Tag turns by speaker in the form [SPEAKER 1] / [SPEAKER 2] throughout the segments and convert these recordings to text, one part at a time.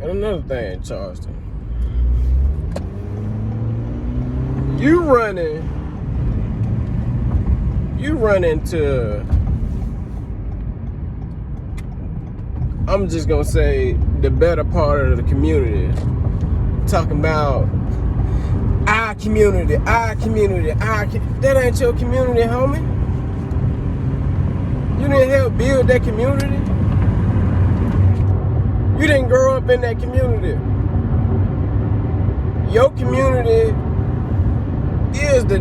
[SPEAKER 1] another thing, Charleston. You run into, I'm just gonna say, the better part of the community, talking about our community. That ain't your community, homie. You didn't help build that community. You didn't grow up in that community. Your community is the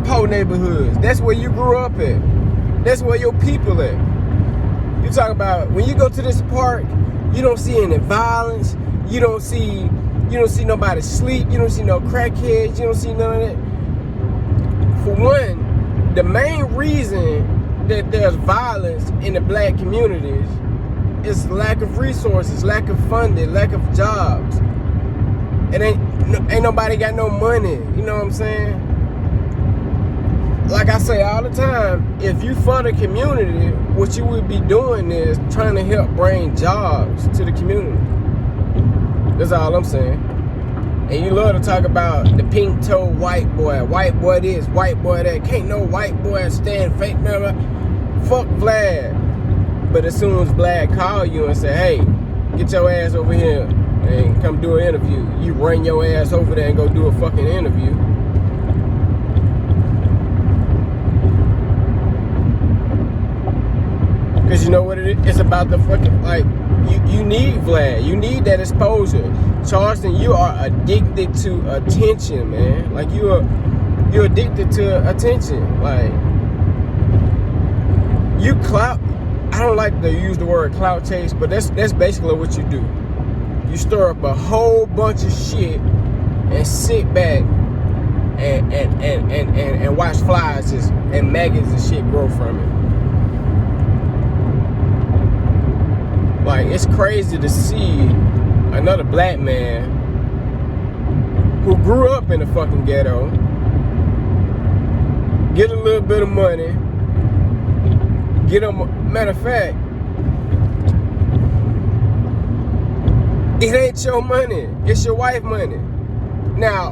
[SPEAKER 1] poor neighborhoods. That's where you grew up at. That's where your people at. You talk about when you go to this park, you don't see any violence. You don't see nobody sleep. You don't see no crackheads. You don't see none of that. For one, the main reason that there's violence in the black communities is lack of resources, lack of funding, lack of jobs. And ain't nobody got no money. You know what I'm saying? Like I say all the time, if you for the community, what you would be doing is trying to help bring jobs to the community. That's all I'm saying. And you love to talk about the pink-toed white boy this, white boy that. Can't no white boy stand fake, man. Fuck Vlad. But as soon as Vlad call you and say, hey, get your ass over here and come do an interview, you bring your ass over there and go do a fucking interview. Because you know what it is? It's about the fucking, like, you need Vlad. You need that exposure. Charleston, you are addicted to attention, man. Like, you're addicted to attention. Like, you clout. I don't like to use the word clout chase, but that's basically what you do. You stir up a whole bunch of shit and sit back and watch flies and maggots and shit grow from it. Like, it's crazy to see another black man who grew up in the fucking ghetto get a little bit of money, matter of fact, it ain't your money, it's your wife's money. Now,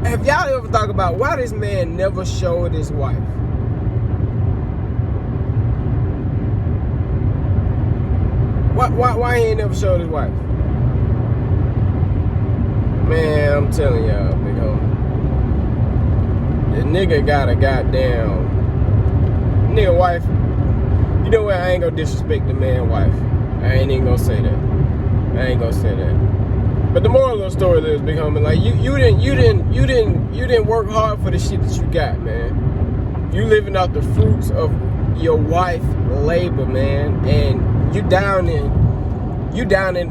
[SPEAKER 1] have y'all ever thought about why this man never showed his wife? Why he ain't never showed his wife? Man, I'm telling y'all, big homie. The nigga got a goddamn nigga wife. You know what? I ain't gonna disrespect the man's wife. I ain't even gonna say that. But the moral of the story is, big homie, like you didn't work hard for the shit that you got, man. You living off the fruits of your wife's labor, man, and you down in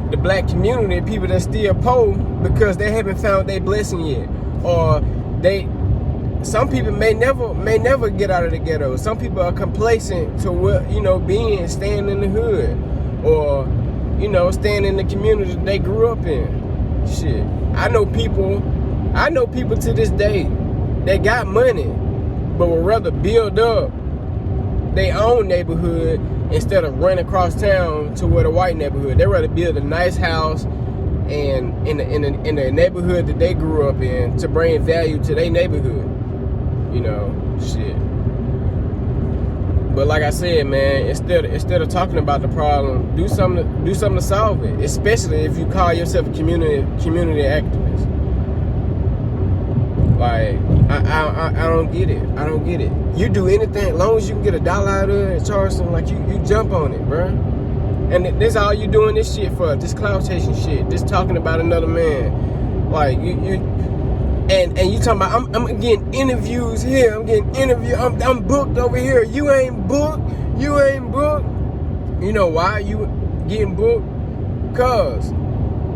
[SPEAKER 1] the black community, people that still poor because they haven't found their blessing yet, or some people may never get out of the ghetto. Some people are complacent to what, staying in the hood, or staying in the community that they grew up in. Shit, I know people to this day that got money but would rather build up their own neighborhood instead of running across town to where the white neighborhood. They rather build a nice house and in the neighborhood that they grew up in to bring value to their neighborhood. Shit. But like I said, man, instead of talking about the problem, do something to solve it. Especially if you call yourself a community activist. Like, I don't get it. You do anything, as long as you can get $1 out of it, Charleston, like you jump on it, bro. And this all you doing this shit for, this clout chasing shit, this talking about another man. Like and you talking about I'm getting interviews here, I'm booked over here. You ain't booked. You know why you getting booked? Cause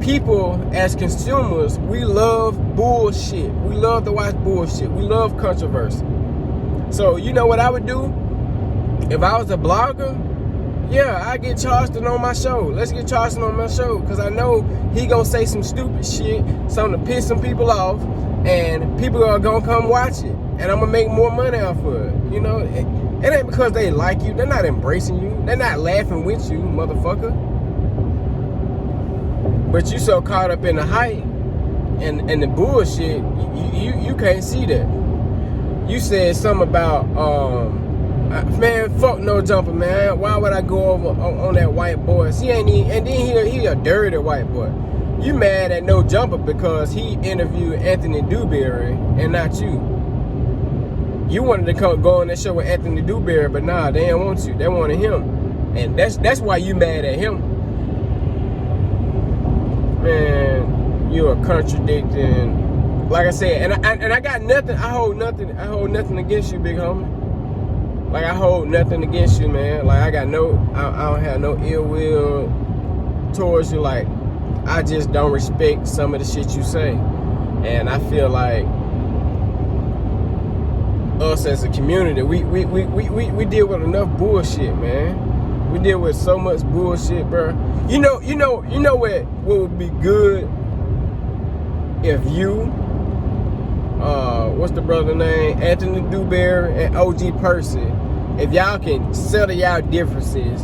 [SPEAKER 1] people as consumers, we love bullshit. We love to watch bullshit. We love controversy. So you know what I would do? If I was a blogger, yeah, I get Charleston on my show. Let's get Charleston on my show, because I know he gonna say some stupid shit, something to piss some people off, and people are gonna come watch it, and I'm gonna make more money off of it. It ain't because they like you. They're not embracing you. They're not laughing with you, motherfucker. But you so caught up in the hype and the bullshit, you can't see that. You said something about, man, fuck no jumper, man. Why would I go over on that white boy? He ain't even, and then he a dirty white boy. You mad at no jumper because he interviewed Anthony Dewberry and not you. You wanted to go on that show with Anthony Dewberry, but nah, they didn't want you. They wanted him, and that's why you mad at him. Man, you are contradicting. Like I said, and I got nothing. I hold nothing against you, big homie. Like I hold nothing against you, man. Like I don't have no ill will towards you. Like I just don't respect some of the shit you say, and I feel like us as a community, we deal with enough bullshit, man. We deal with so much bullshit, bro. You know what would be good if you, what's the brother name? Anthony Dewberry and OG Percy, if y'all can settle y'all differences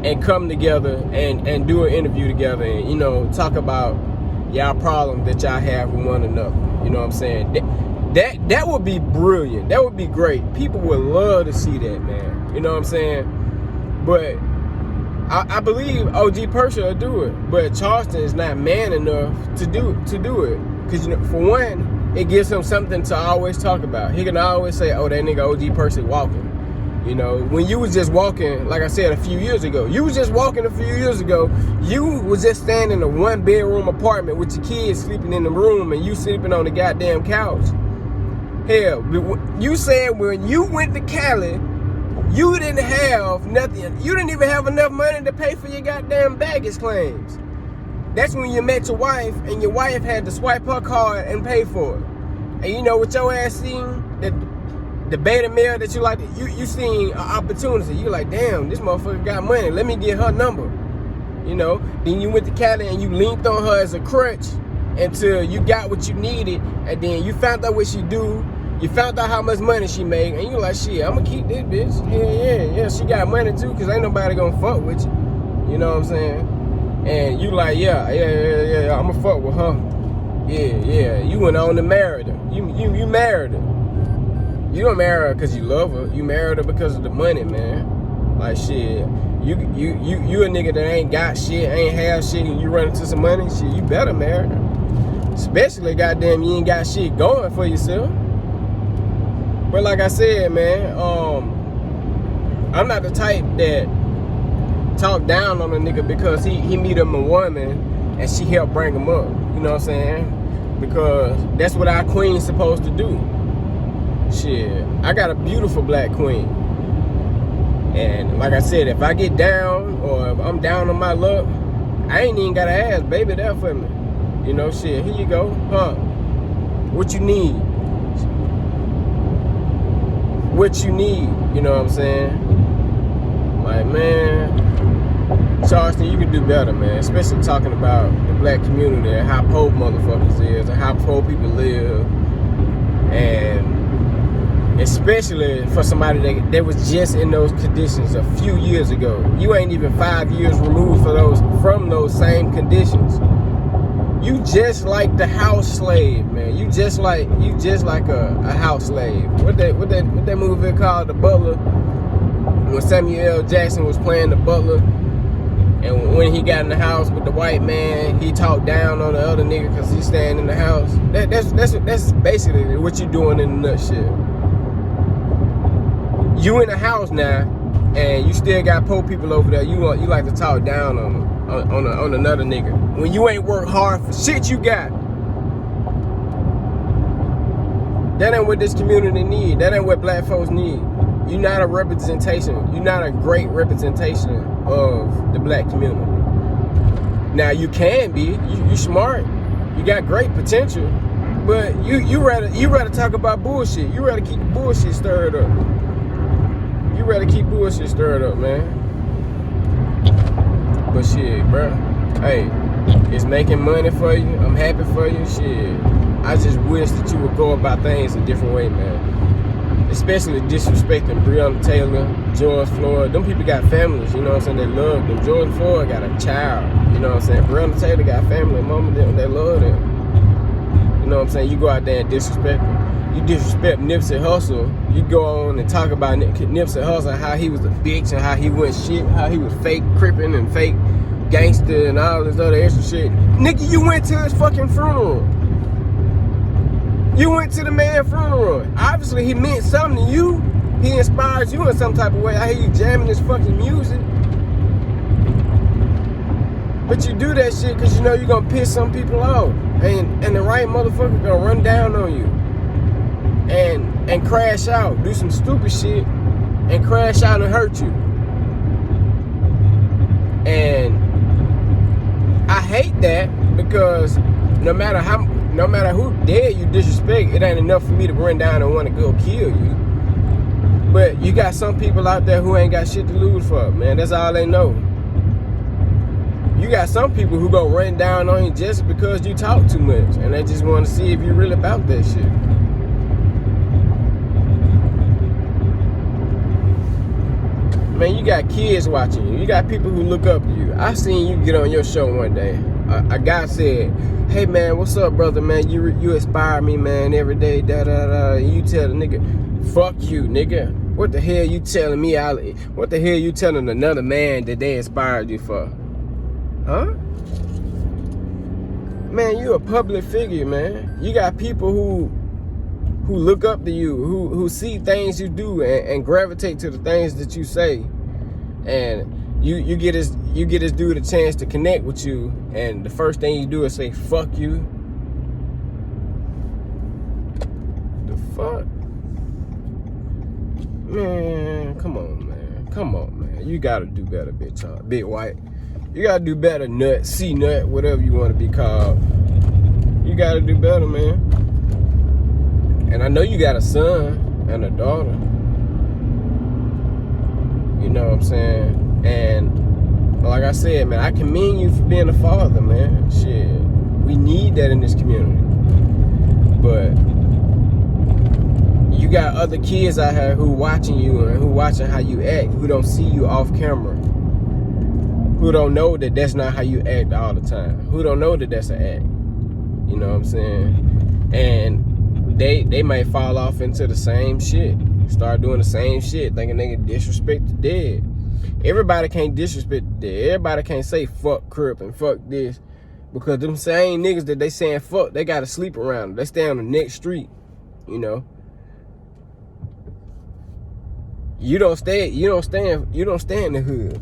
[SPEAKER 1] and come together and do an interview together and, you know, talk about y'all problems that y'all have with one another. You know what I'm saying? That would be brilliant. That would be great. People would love to see that, man. You know what I'm saying? But I believe OG Percy will do it. But Charleston is not man enough to do it. Because, you know, for one, it gives him something to always talk about. He can always say, oh, that nigga OG Percy walking. You know, when you was just walking, like I said a few years ago, you was just staying in a 1-bedroom apartment with your kids sleeping in the room and you sleeping on the goddamn couch. Hell, you said when you went to Cali, you didn't have nothing. You didn't even have enough money to pay for your goddamn baggage claims. That's when you met your wife, and your wife had to swipe her card and pay for it. And you know what your ass seen? The beta male that you like, you seen an opportunity. You like, damn, this motherfucker got money. Let me get her number. You know, then you went to Cali and you leaned on her as a crutch until you got what you needed, and then you found out what she do. You found out how much money she made, and you like, shit, I'm gonna keep this bitch. Yeah, she got money too, cause ain't nobody gonna fuck with you. You know what I'm saying? And you like, yeah, I'm gonna fuck with her. Yeah. You went on to marry her. You married her. You don't marry her cause you love her. You married her because of the money, man. Like shit, you a nigga that ain't got shit, ain't have shit, and you run into some money, shit, you better marry her. Especially, goddamn, you ain't got shit going for yourself. But like I said, man, I'm not the type that talk down on a nigga because he meet him a woman and she helped bring him up. You know what I'm saying? Because that's what our queen's supposed to do. Shit, I got a beautiful black queen. And like I said, if I get down or if I'm down on my luck, I ain't even gotta ask, baby, there for me. You know, shit, here you go, huh? What you need? What you need, you know what I'm saying? Like, man, Charleston, you can do better, man. Especially talking about the black community and how poor motherfuckers is and how poor people live. And especially for somebody that was just in those conditions a few years ago. You ain't even 5 years removed from those same conditions. You just like the house slave, man. You just like a house slave. What that movie called, The Butler? When Samuel L. Jackson was playing the butler, and when he got in the house with the white man, he talked down on the other nigga because he's staying in the house. That's basically what you're doing in a nutshell. You in the house now, and you still got poor people over there. You like to talk down on them. On another nigga when you ain't work hard for shit you got. That ain't what this community need. That ain't what black folks need. You're not a representation. You're not a great representation of the black community. Now you can be. You smart. You got great potential. But you rather talk about bullshit. You rather keep the bullshit stirred up. You rather keep bullshit stirred up, man. But shit, bro, hey, it's making money for you. I'm happy for you. Shit, I just wish that you would go about things a different way, man. especially disrespecting Breonna Taylor, George Floyd. Them people got families, you know what I'm saying? They love them. George Floyd got a child, you know what I'm saying? Breonna Taylor got family, mama, they love them. You know what I'm saying? You go out there and disrespect them. You disrespect Nipsey Hussle. You go on and talk about Nipsey Hussle, how he was a bitch and how he went shit, how he was fake crippin' and fake gangster and all this other extra shit. Nigga, you went to his fucking funeral. You went to the man's funeral. Obviously, he meant something to you. He inspires you in some type of way. I hear you jamming his fucking music. But you do that shit because you know you're going to piss some people off. And the right motherfucker going to run down on you. And crash out. Do some stupid shit. And crash out and hurt you. And I hate that because no matter who dare you disrespect, it ain't enough for me to run down and want to go kill you. But you got some people out there who ain't got shit to lose for, man. That's all they know. You got some people who go run down on you just because you talk too much, and they just want to see if you really about that shit. Man, you got kids watching you. You got people who look up to you. I seen you get on your show one day. A guy said, "Hey man, what's up, brother, man? You inspire me, man, every day, da-da-da." You tell the nigga, "Fuck you, nigga. What the hell you telling me? What the hell you telling another man that they inspired you for? Huh? Man, you a public figure, man. You got people who look up to you, who see things you do and gravitate to the things that you say. And you get this dude a chance to connect with you, and the first thing you do is say, fuck you. The fuck? Man, come on, man. Come on, man. You gotta do better, big white. You gotta do better, nut, C-nut, whatever you want to be called. You gotta do better, man. And I know you got a son and a daughter. You know what I'm saying? And like I said, man, I commend you for being a father, man. Shit, we need that in this community. But you got other kids out here who watching you and who watching how you act, who don't see you off camera, who don't know that that's not how you act all the time, who don't know that that's an act. You know what I'm saying? And they might fall off into the same shit, start doing the same shit, thinking they can disrespect the dead. Everybody can't disrespect the dead. Everybody can't say fuck Crip and fuck this, because them same niggas that they saying fuck, they gotta sleep around them. They stay on the next street, you know. You don't stay in the hood.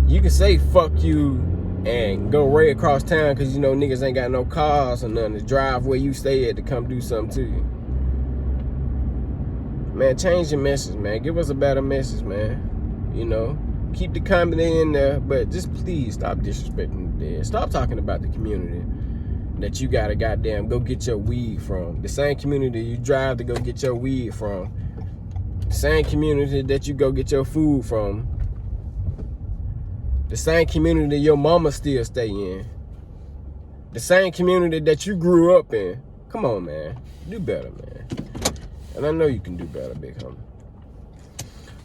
[SPEAKER 1] You can say fuck you and go right across town because you know niggas ain't got no cars or nothing to drive where you stay at to come do something to you. Man, change your message, man. Give us a better message, man. You know, keep the comedy in there, but just please stop disrespecting the dead. Stop talking about the community that you gotta goddamn go get your weed from. The same community you drive to go get your weed from. The same community that you go get your food from. The same community your mama still stay in. The same community that you grew up in. Come on, man. Do better, man. And I know you can do better, big homie.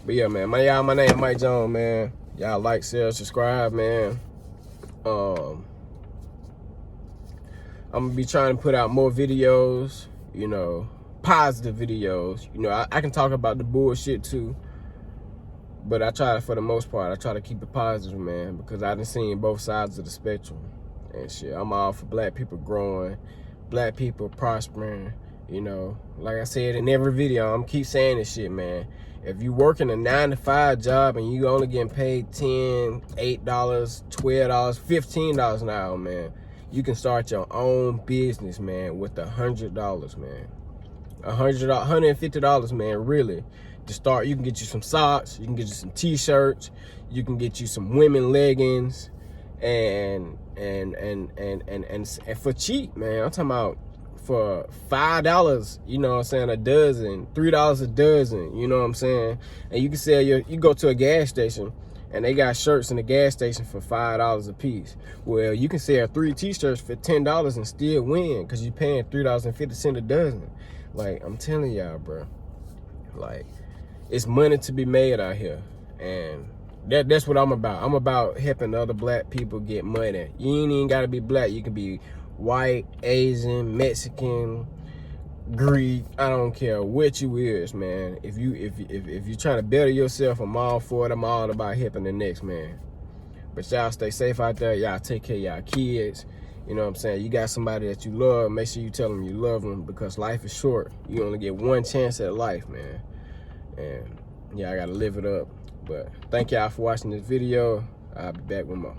[SPEAKER 1] But yeah, man. My name is Mike Jones, man. Y'all like, share, subscribe, man. I'm going to be trying to put out more videos, you know, positive videos. You know, I can talk about the bullshit too. But I try to, for the most part, I try to keep it positive, man, because I done seen both sides of the spectrum and shit. I'm all for black people growing, black people prospering, you know. Like I said in every video, I'm keep saying this shit, man. If you working a 9-to-5 job and you only getting paid $10, $8, $12, $15 an hour, man, you can start your own business, man, with $100, man. $150, man, really. To start, you can get you some socks, you can get you some t-shirts, you can get you some women leggings, and for cheap, man. I'm talking about for $5, you know what I'm saying, a dozen, $3 a dozen, you know what I'm saying. And you can sell you go to a gas station and they got shirts in the gas station for $5 a piece. Well, you can sell 3 t-shirts for $10 and still win, because you're paying $3.50 a dozen. Like, I'm telling y'all, bro. Like, it's money to be made out here. And that's what I'm about. I'm about helping other black people get money. You ain't even gotta be black. You can be white, Asian, Mexican, Greek. I don't care what you is, man. If you're trying to better yourself, I'm all for it. I'm all about helping the next man. But y'all stay safe out there. Y'all take care of y'all kids. You know what I'm saying? You got somebody that you love, make sure you tell them you love them, because life is short. You only get one chance at life, man. And yeah, I gotta live it up. But thank y'all for watching this video. I'll be back with more.